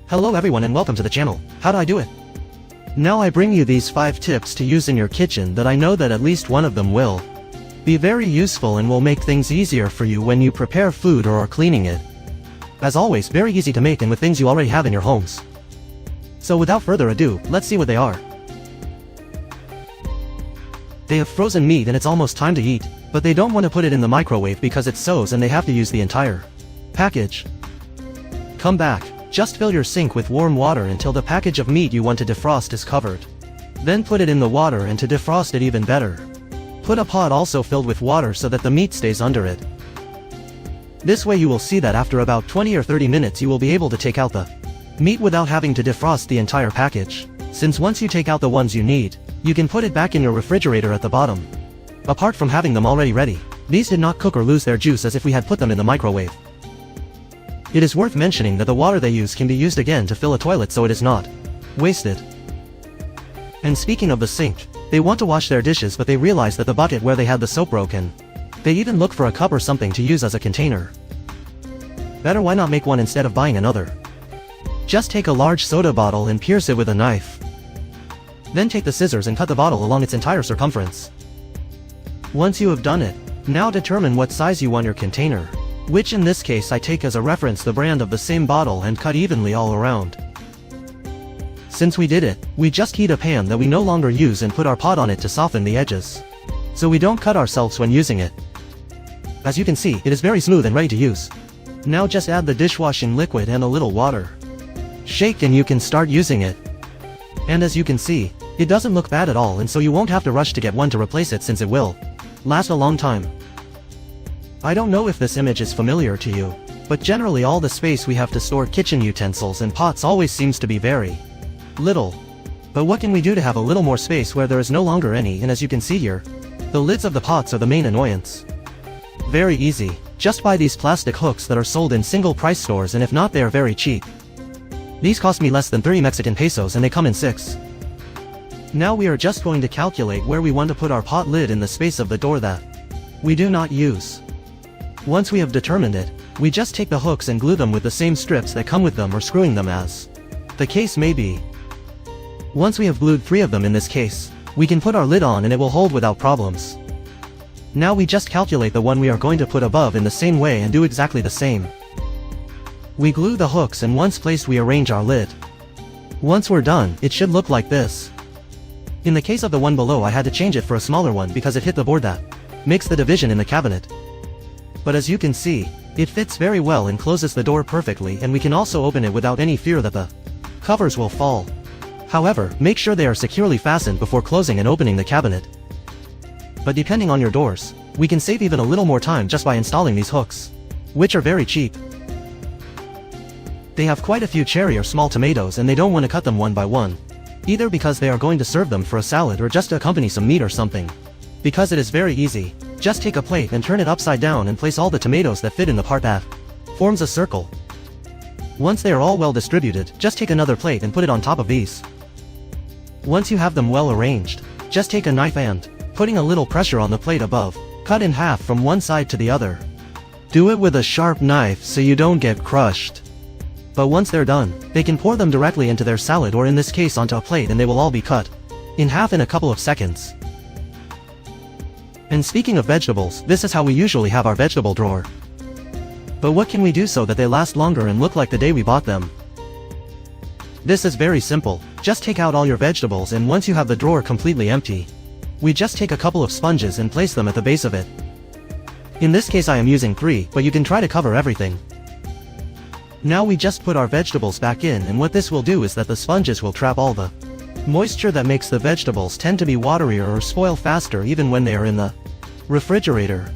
Hello everyone and welcome to the channel. How do I do it? Now I bring you these 5 tips to use in your kitchen that I know that at least one of them will be very useful and will make things easier for you when you prepare food or are cleaning it. As always, very easy to make and with things you already have in your homes. So without further ado, let's see what they are. They have frozen meat and it's almost time to eat, but they don't want to put it in the microwave because it sows and they have to use the entire package. Come back. Just fill your sink with warm water until the package of meat you want to defrost is covered. Then put it in the water, and to defrost it even better, put a pot also filled with water so that the meat stays under it. This way you will see that after about 20 or 30 minutes you will be able to take out the meat without having to defrost the entire package, since once you take out the ones you need, you can put it back in your refrigerator at the bottom. Apart from having them already ready, these did not cook or lose their juice as if we had put them in the microwave. It is worth mentioning that the water they use can be used again to fill a toilet, so it is not wasted. And speaking of the sink, they want to wash their dishes but they realize that the bucket where they had the soap broken. They even look for a cup or something to use as a container. Better why not make one instead of buying another. Just take a large soda bottle and pierce it with a knife. Then take the scissors and cut the bottle along its entire circumference. Once you have done it, now determine what size you want your container, which in this case I take as a reference the brand of the same bottle, and cut evenly all around. Since we did it, we just heat a pan that we no longer use and put our pot on it to soften the edges, so we don't cut ourselves when using it. As you can see, it is very smooth and ready to use. Now just add the dishwashing liquid and a little water. Shake and you can start using it. And as you can see, it doesn't look bad at all, and so you won't have to rush to get one to replace it since it will last a long time. I don't know if this image is familiar to you, but generally all the space we have to store kitchen utensils and pots always seems to be very little. But what can we do to have a little more space where there is no longer any? And as you can see here, the lids of the pots are the main annoyance. Very easy. Just buy these plastic hooks that are sold in single price stores, and if not, they are very cheap. These cost me less than 30 Mexican pesos and they come in 6. Now we are just going to calculate where we want to put our pot lid in the space of the door that we do not use. Once we have determined it, we just take the hooks and glue them with the same strips that come with them, or screwing them as the case may be. Once we have glued 3 of them in this case, we can put our lid on and it will hold without problems. Now we just calculate the one we are going to put above in the same way and do exactly the same. We glue the hooks, and once placed we arrange our lid. Once we're done, it should look like this. In the case of the one below, I had to change it for a smaller one because it hit the board that makes the division in the cabinet. But as you can see, it fits very well and closes the door perfectly, and we can also open it without any fear that the covers will fall. However, make sure they are securely fastened before closing and opening the cabinet. But depending on your doors, we can save even a little more time just by installing these hooks, which are very cheap. They have quite a few cherry or small tomatoes, and they don't want to cut them one by one, either because they are going to serve them for a salad or just to accompany some meat or something. Because it is very easy. Just take a plate and turn it upside down and place all the tomatoes that fit in the part that forms a circle. Once they are all well distributed, just take another plate and put it on top of these. Once you have them well arranged, just take a knife and, putting a little pressure on the plate above, cut in half from one side to the other. Do it with a sharp knife so you don't get crushed. But once they're done, they can pour them directly into their salad, or in this case onto a plate, and they will all be cut in half in a couple of seconds. And speaking of vegetables, this is how we usually have our vegetable drawer. But what can we do so that they last longer and look like the day we bought them? This is very simple. Just take out all your vegetables, and once you have the drawer completely empty, we just take a couple of sponges and place them at the base of it. In this case I am using 3, but you can try to cover everything. Now we just put our vegetables back in, and what this will do is that the sponges will trap all the moisture that makes the vegetables tend to be waterier or spoil faster even when they are in the refrigerator.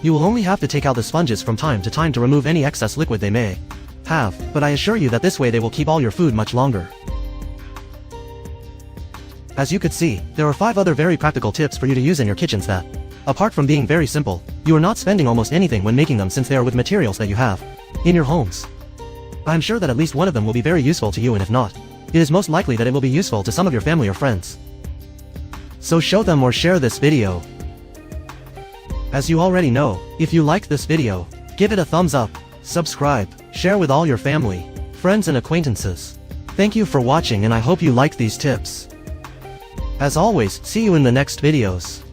You will only have to take out the sponges from time to time to remove any excess liquid they may have, but I assure you that this way they will keep all your food much longer. As you could see, there are 5 other very practical tips for you to use in your kitchens that, apart from being very simple, you are not spending almost anything when making them, since they are with materials that you have in your homes. I am sure that at least one of them will be very useful to you, and if not, it is most likely that it will be useful to some of your family or friends. So show them or share this video. As you already know, if you liked this video, give it a thumbs up, subscribe, share with all your family, friends and acquaintances. Thank you for watching and I hope you liked these tips. As always, see you in the next videos.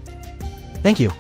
Thank you.